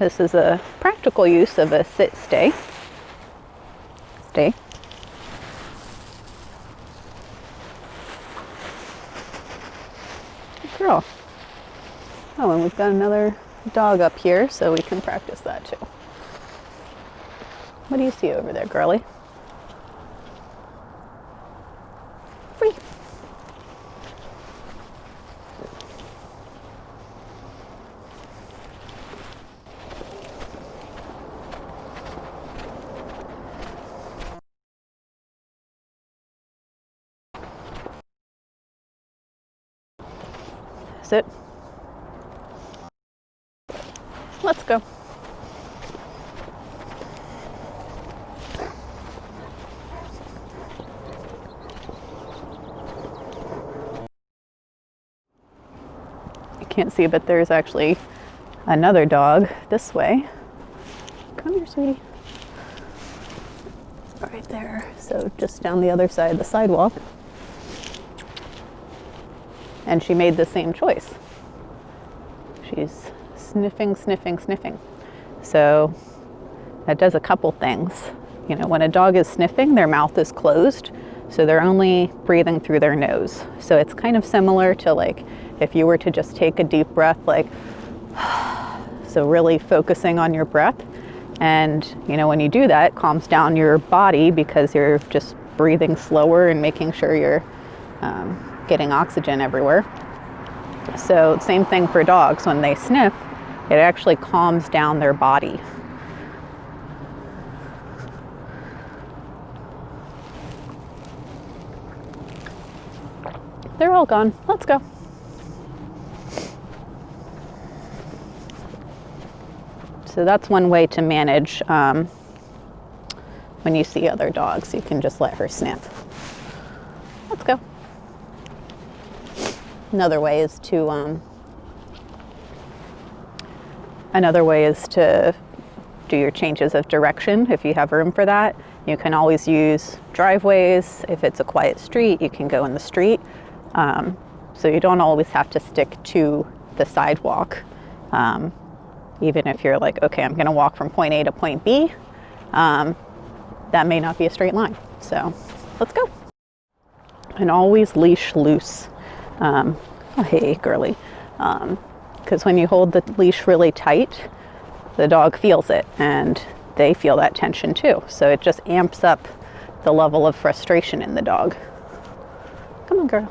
This is a practical use of a sit-stay. Stay. Good girl. Oh, and we've got another dog up here, so we can practice that too. What do you see over there, girlie? Free. Sit. Let's go. You can't see, but there's actually another dog this way. Come here, sweetie. Right there. So just down the other side of the sidewalk. And she made the same choice. She's sniffing, sniffing, sniffing. So that does a couple things. You know, when a dog is sniffing, their mouth is closed, so they're only breathing through their nose. So it's kind of similar to like if you were to just take a deep breath, like, so really focusing on your breath. And, you know, when you do that, it calms down your body because you're just breathing slower and making sure you're getting oxygen everywhere. So same thing for dogs. When they sniff, it actually calms down their body. They're all gone. Let's go. So that's one way to manage when you see other dogs. You can just let her sniff. Let's go. Another way is to do your changes of direction if you have room for that. You can always use driveways. If it's a quiet street, you can go in the street. So you don't always have to stick to the sidewalk. Even if you're like, okay, I'm gonna walk from point A to point B, that may not be a straight line. So let's go. And always leash loose. Oh, hey, girly. Because when you hold the leash really tight, the dog feels it and they feel that tension too. So it just amps up the level of frustration in the dog. Come on, girl.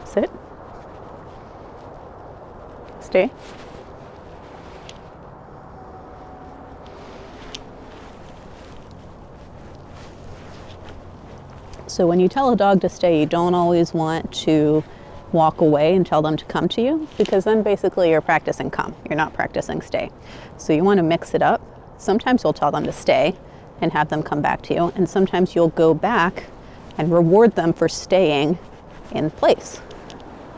Sit. Stay. So when you tell a dog to stay, you don't always want to walk away and tell them to come to you, because then basically you're practicing come. You're not practicing stay. So you want to mix it up. Sometimes you'll tell them to stay and have them come back to you, and sometimes you'll go back and reward them for staying in place.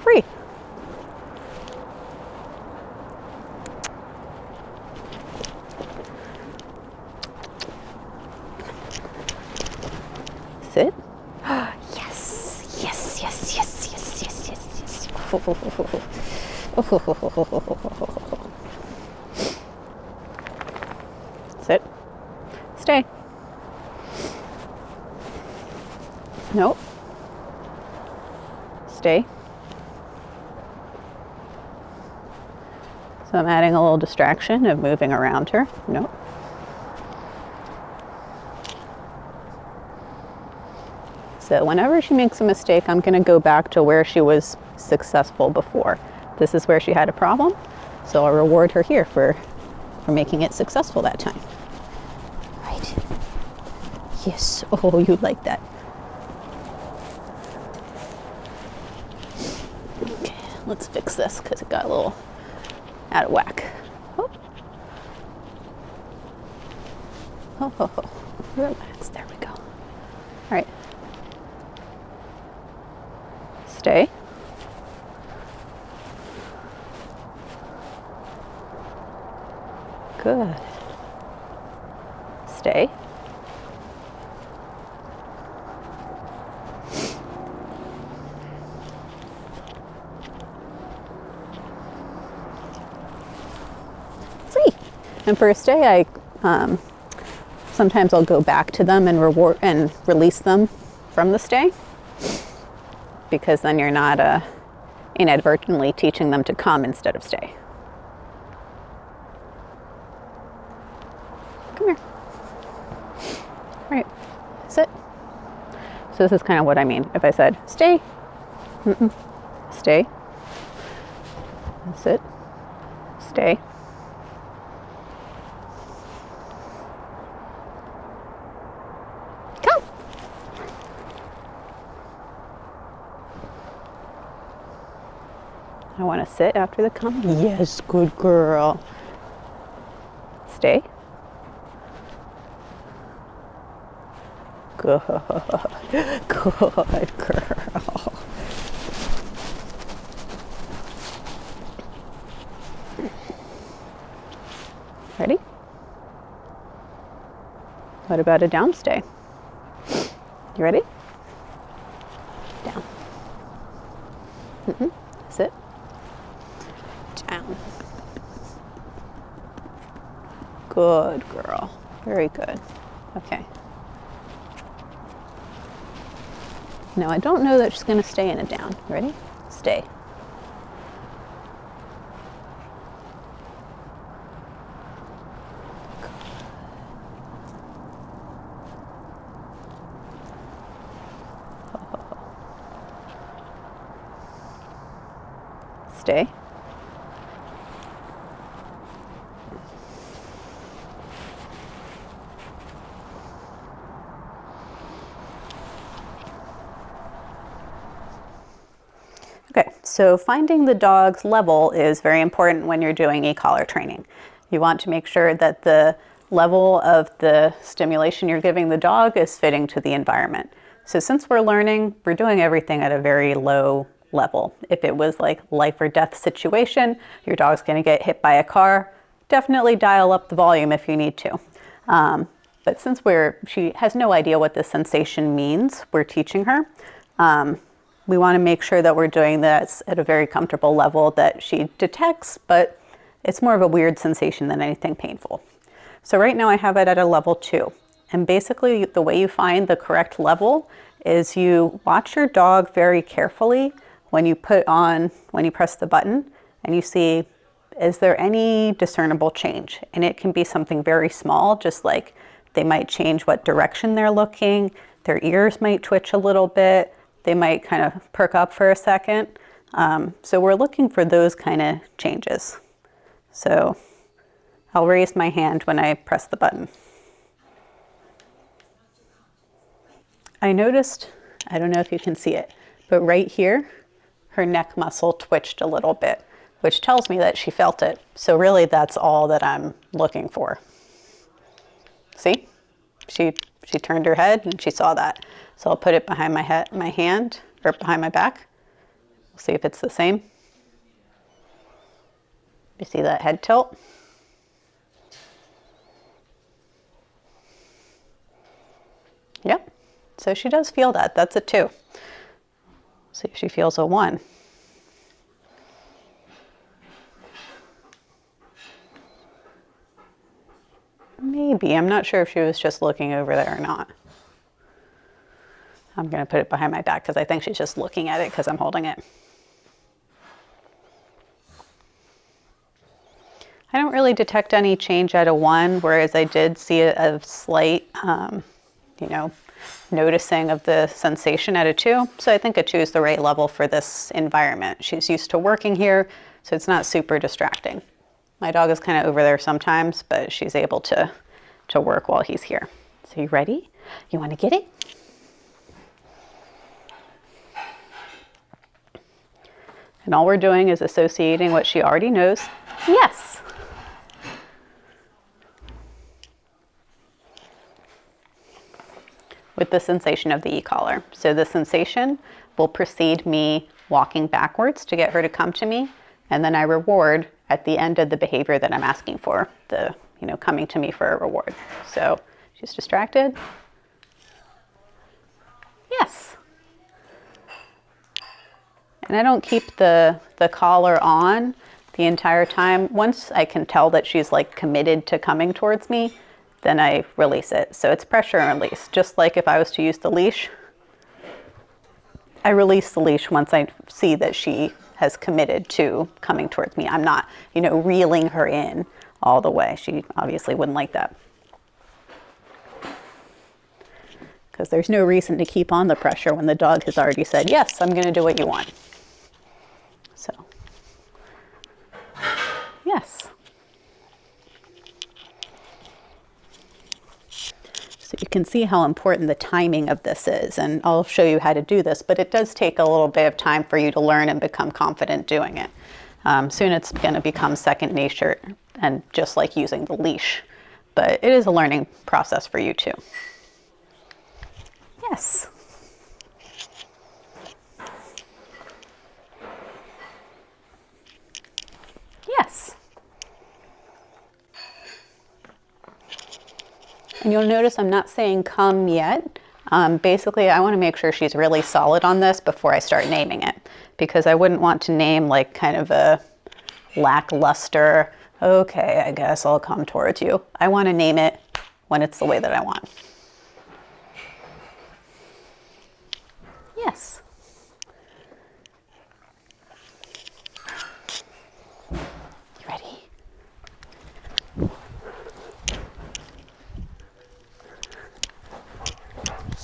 Free. Sit. Yes, yes, yes, yes, yes, yes, yes, yes. Sit. Stay. Nope. Stay. So I'm adding a little distraction of moving around her. Nope. So whenever she makes a mistake, I'm going to go back to where she was successful before. This is where she had a problem, so I'll reward her here for making it successful that time. Right. Yes. Oh, you like that. Okay, let's fix this because it got a little out of whack. Oh. Oh, oh, oh. Relax. There we go. All right. Stay. Good. Stay. See. And for a stay, sometimes I'll go back to them and release them from the stay, because then you're not inadvertently teaching them to come instead of stay. Come here. All right, sit. So this is kind of what I mean. If I said, stay, stay, sit, stay. Come. I want to sit after the come. Yes, good girl. Stay. Good. Good girl. Ready? What about a down stay? You ready? Down. Sit. Down. Good girl. Very good. Okay. Now I don't know that she's going to stay in a down. Ready? Stay. Stay. Okay, so finding the dog's level is very important when you're doing e-collar training. You want to make sure that the level of the stimulation you're giving the dog is fitting to the environment. So since we're learning, we're doing everything at a very low level. If it was like life or death situation, your dog's going to get hit by a car, definitely dial up the volume if you need to. But since she has no idea what this sensation means, we're teaching her. We want to make sure that we're doing this at a very comfortable level that she detects, but it's more of a weird sensation than anything painful. So right now I have it at a level 2. And basically the way you find the correct level is you watch your dog very carefully when you press the button, and you see, is there any discernible change? And it can be something very small, just like they might change what direction they're looking, their ears might twitch a little bit, they might kind of perk up for a second. So we're looking for those kind of changes. So I'll raise my hand when I press the button. I noticed, I don't know if you can see it, but right here, her neck muscle twitched a little bit, which tells me that she felt it. So really that's all that I'm looking for. See? She turned her head and she saw that. So I'll put it behind my hand, or behind my back. We'll see if it's the same. You see that head tilt? Yep. So she does feel that. That's a 2. See if she feels a 1. Maybe. I'm not sure if she was just looking over there or not. I'm going to put it behind my back because I think she's just looking at it because I'm holding it. I don't really detect any change at a 1, whereas I did see a slight, noticing of the sensation at a 2. So I think a 2 is the right level for this environment. She's used to working here, so it's not super distracting. My dog is kind of over there sometimes, but she's able to work while he's here. So you ready? You want to get it? And all we're doing is associating what she already knows. Yes. With the sensation of the e-collar. So the sensation will precede me walking backwards to get her to come to me. And then I reward at the end of the behavior that I'm asking for, the, coming to me for a reward. So she's distracted. Yes. And I don't keep the collar on the entire time. Once I can tell that she's like committed to coming towards me, then I release it. So it's pressure and release. Just like if I was to use the leash, I release the leash once I see that she has committed to coming towards me. I'm not, reeling her in all the way. She obviously wouldn't like that. Because there's no reason to keep on the pressure when the dog has already said, yes, I'm going to do what you want. So, yes. So you can see how important the timing of this is, and I'll show you how to do this, but it does take a little bit of time for you to learn and become confident doing it. Soon it's going to become second nature, and just like using the leash, but it is a learning process for you too. Yes. Yes. And you'll notice I'm not saying come yet. Basically, I want to make sure she's really solid on this before I start naming it, because I wouldn't want to name like kind of a lackluster, okay, I guess I'll come towards you. I want to name it when it's the way that I want. Yes. You ready?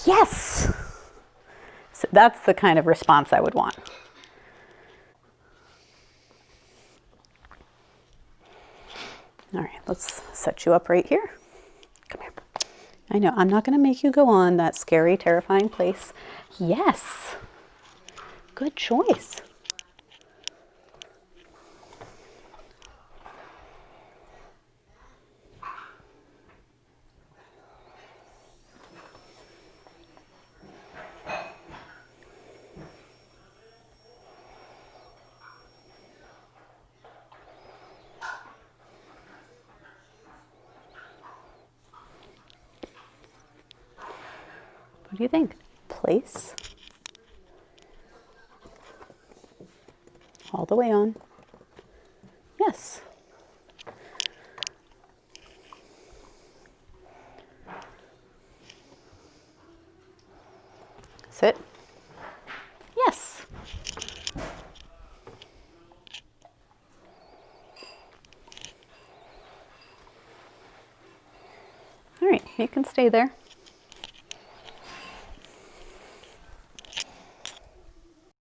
Yes! So that's the kind of response I would want. All right, let's set you up right here. Come here. I know, I'm not going to make you go on that scary, terrifying place. Yes. Good choice. What do you think? Place. All the way on. Yes. Sit. Yes. All right, you can stay there.